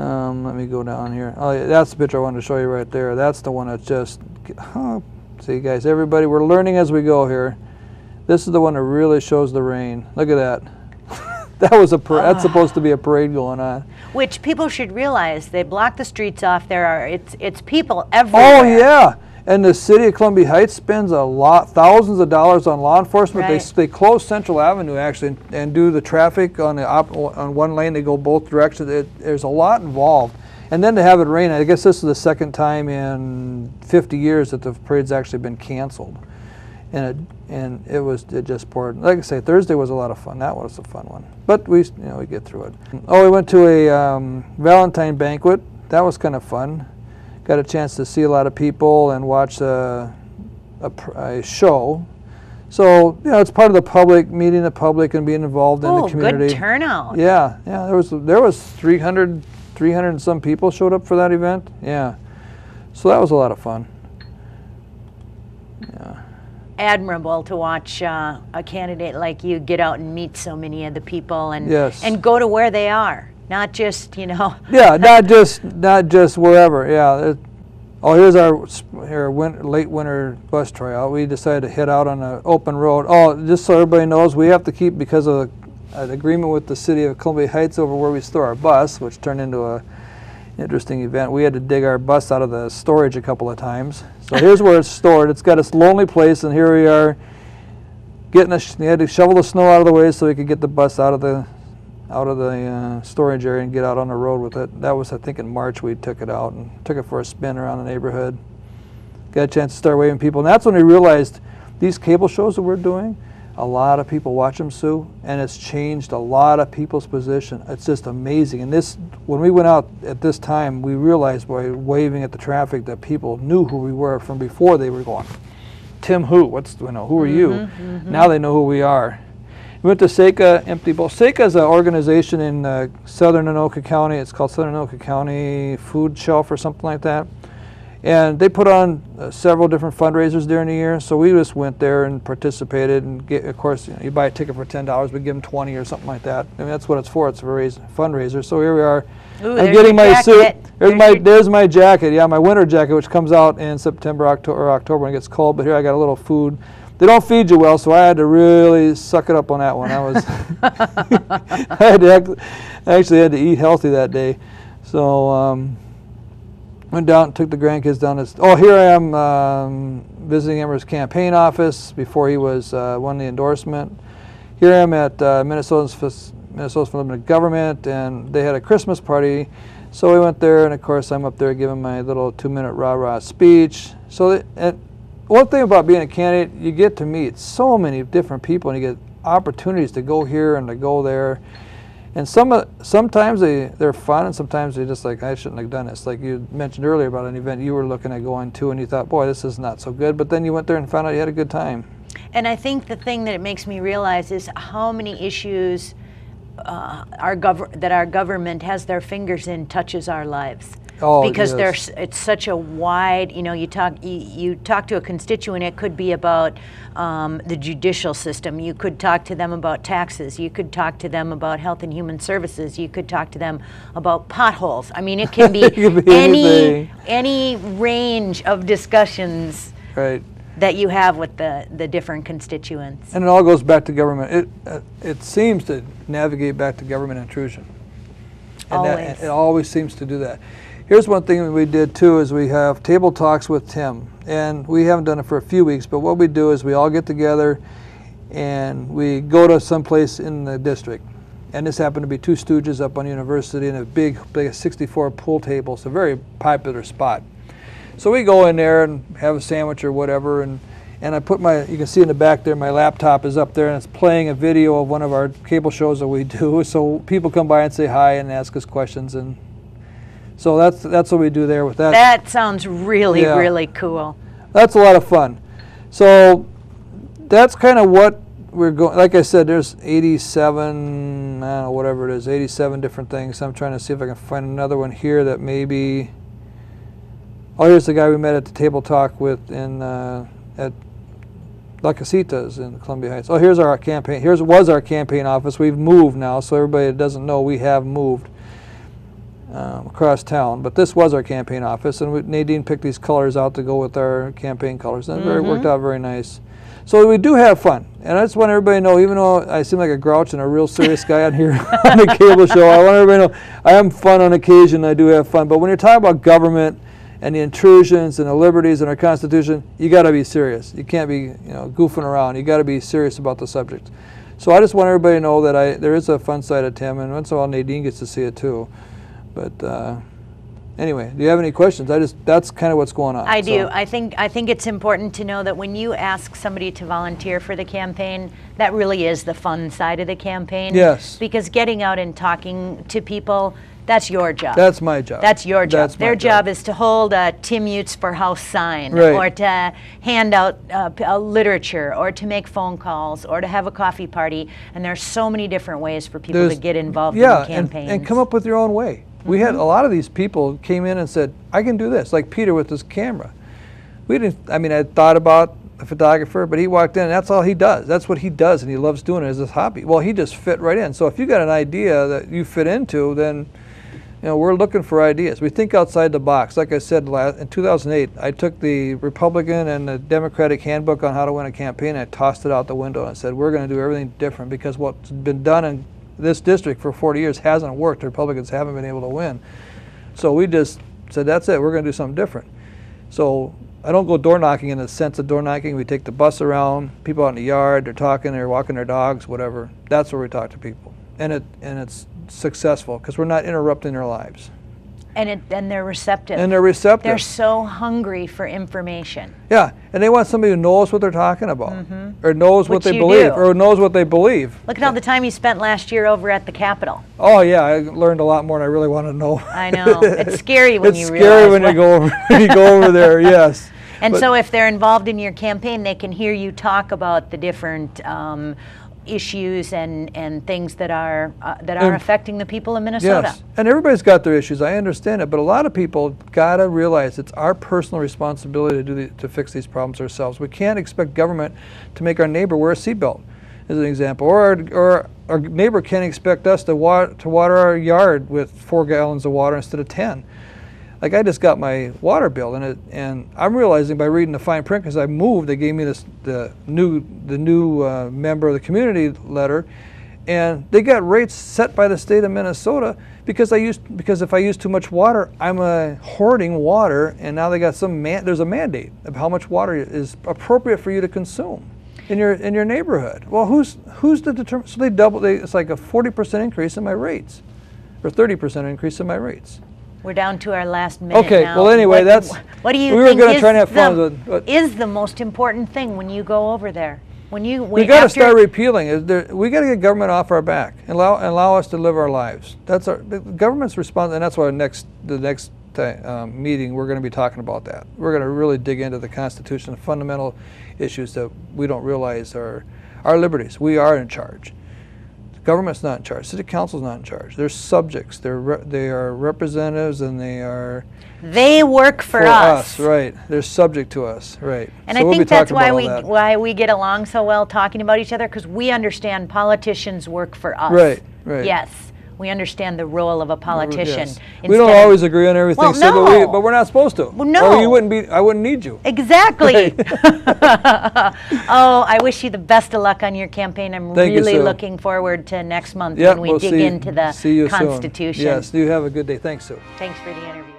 Let me go down here. Oh, yeah, that's the picture I wanted to show you right there. That's the one that's just, see guys, everybody, we're learning as we go here. This is the one that really shows the rain. Look at that. That was that's supposed to be a parade going on. Which people should realize, they block the streets off. It's people everywhere. Oh yeah, and the city of Columbia Heights spends thousands of dollars on law enforcement. Right. They close Central Avenue actually and do the traffic on one lane. They go both directions. There's a lot involved. And then to have it rain, I guess this is the second time in 50 years that the parade's actually been canceled. And it just poured. Like I say, Thursday was a lot of fun. That was a fun one. But we get through it. Oh, we went to a Valentine banquet. That was kind of fun. Got a chance to see a lot of people and watch a show. So it's part of the public, meeting the public and being involved in the community. Good turnout. Yeah. There was 300 and some people showed up for that event. Yeah. So that was a lot of fun. Yeah. Admirable to watch a candidate like you get out and meet so many of the people and yes. and go to where they are, not just Yeah, not just wherever. Yeah. Here's our late winter bus tryout. We decided to head out on an open road. Oh, just so everybody knows, we have to keep, because of an agreement with the city of Columbia Heights over where we store our bus, which turned into a interesting event. We had to dig our bus out of the storage a couple of times. So here's where it's stored. It's got its lonely place, and here we are getting we had to shovel the snow out of the way so we could get the bus out of the storage area and get out on the road with it. That was, I think, in March we took it out and took it for a spin around the neighborhood. Got a chance to start waving people, and that's when we realized these cable shows that we're doing, a lot of people watch them, Sue, and it's changed a lot of people's position. It's just amazing. And when we went out at this time, we realized by waving at the traffic that people knew who we were from before. They were going, Tim who? Who are you? Mm-hmm. Now they know who we are. We went to SECA Empty Bowl. SECA is an organization in southern Anoka County. It's called Southern Anoka County Food Shelf or something like that. And they put on several different fundraisers during the year, so we just went there and participated. And of course, you buy a ticket for $10, we give them 20 or something like that. I mean, that's what it's for. It's a fundraiser. So here we are. Ooh, I'm getting my suit. There's my jacket. Yeah, my winter jacket, which comes out in September, October when it gets cold. But here I got a little food. They don't feed you well, so I had to really suck it up on that one. I actually had to eat healthy that day. So. Went down, took the grandkids down. Here I am visiting Emmer's campaign office before he won the endorsement. Here I am at Minnesota's Limited Government, and they had a Christmas party. So we went there, and of course I'm up there giving my little 2-minute rah-rah speech. So one thing about being a candidate, you get to meet so many different people, and you get opportunities to go here and to go there. And sometimes they're fun, and sometimes they're just like, I shouldn't have done this. Like you mentioned earlier about an event you were looking at going to, and you thought, boy, this is not so good. But then you went there and found out you had a good time. And I think the thing that it makes me realize is how many issues that our government has their fingers in touches our lives. Oh, because yes. it's such a wide, you talk to a constituent, it could be about the judicial system. You could talk to them about taxes. You could talk to them about health and human services. You could talk to them about potholes. I mean, it can be, any range of discussions right. that you have with the different constituents. And it all goes back to government. It seems to navigate back to government intrusion. And Always. It always seems to do that. Here's one thing that we did too, is we have table talks with Tim. And we haven't done it for a few weeks, but what we do is we all get together and we go to some place in the district. And this happened to be Two Stooges up on University in a big 64 pool table. It's a very popular spot. So we go in there and have a sandwich or whatever, and I put you can see in the back there, my laptop is up there, and it's playing a video of one of our cable shows that we do. So people come by and say hi and ask us questions, and so that's what we do there with that. That sounds really, really cool. That's a lot of fun. So that's kind of what we're going. Like I said, there's 87, I don't know, whatever it is, 87 different things. I'm trying to see if I can find another one here that maybe. Oh, here's the guy we met at the table talk with at La Casitas in Columbia Heights. Oh, here's our campaign. Was our campaign office. We've moved now, so everybody that doesn't know, we have moved. across town. But this was our campaign office, and Nadine picked these colors out to go with our campaign colors, and it worked out very nice. So we do have fun, and I just want everybody to know, even though I seem like a grouch and a real serious guy on here on the cable show, I want everybody to know I am fun on occasion. I do have fun, but when you're talking about government and the intrusions and the liberties in our Constitution, you got to be serious. You can't be, goofing around. You got to be serious about the subject. So I just want everybody to know that there is a fun side of Tim, and once in a while Nadine gets to see it too. But anyway, do you have any questions? That's kind of what's going on. I do. I think it's important to know that when you ask somebody to volunteer for the campaign, that really is the fun side of the campaign. Yes. Because getting out and talking to people, that's your job. That's my job. That's your job. Their job is to hold a Tim Utz for House sign, right, or to hand out literature, or to make phone calls, or to have a coffee party. And there's so many different ways for people to get involved in the campaigns. And come up with your own way. We had a lot of these people came in and said, I can do this, like Peter with his camera. We didn't, I thought about a photographer, but he walked in and that's all he does. That's what he does, and he loves doing it as his hobby. Well, he just fit right in. So if you got an idea that you fit into, then we're looking for ideas. We think outside the box. Like I said, in 2008, I took the Republican and the Democratic handbook on how to win a campaign, and I tossed it out the window and I said, we're going to do everything different, because what's been done in this district for 40 years hasn't worked. The Republicans haven't been able to win. So we just said, that's it, we're going to do something different. So I don't go door knocking in the sense of door knocking. We take the bus around, people out in the yard, they're talking, they're walking their dogs, whatever. That's where we talk to people. And it's successful because we're not interrupting their lives. And they're receptive. And they're receptive. They're so hungry for information. Yeah, and they want somebody who knows what they're talking about, or knows what they believe, or knows what they believe. Look at all the time you spent last year over at the Capitol. Oh yeah, I learned a lot more than I really want to know. I know. It's scary when you realize. It's scary when you go over there. Yes. And so if they're involved in your campaign, they can hear you talk about the different issues and things that are affecting the people of Minnesota. Yes, and everybody's got their issues. I understand it, but a lot of people gotta realize it's our personal responsibility to fix these problems ourselves. We can't expect government to make our neighbor wear a seatbelt, as an example, or our neighbor can't expect us to water our yard with 4 gallons of water instead of 10. Like, I just got my water bill, and I'm realizing by reading the fine print, because I moved, they gave me the new member of the community letter, and they got rates set by the state of Minnesota because if I use too much water, I'm hoarding water, and now they got there's a mandate of how much water is appropriate for you to consume in your neighborhood. Well, who's to determine? So it's like a 40% increase in my rates, or 30% increase in my rates. We're down to our last minute okay, now. Well, anyway, what do you we think were going to try and have fun. Is the most important thing when you go over there? We got to start repealing. We got to get government off our back and allow us to live our lives. That's the government's response, and that's why the next meeting we're going to be talking about that. We're going to really dig into the Constitution, the fundamental issues that we don't realize are our liberties. We are in charge. Government's not in charge. City council's not in charge. They're subjects. They are representatives, and they work for us. Right. They're subject to us. Right. And so I think that's why we get along so well talking about each other, because we understand politicians work for us. Right. Right. Yes. We understand the role of a politician. Yes. We don't always agree on everything, well, no. but we're not supposed to. Well, no. Or I wouldn't need you. Exactly. Right. Oh, I wish you the best of luck on your campaign. I'm really looking forward to next month when we dig into the Constitution. Soon. Yes, you have a good day. Thanks, Sue. Thanks for the interview.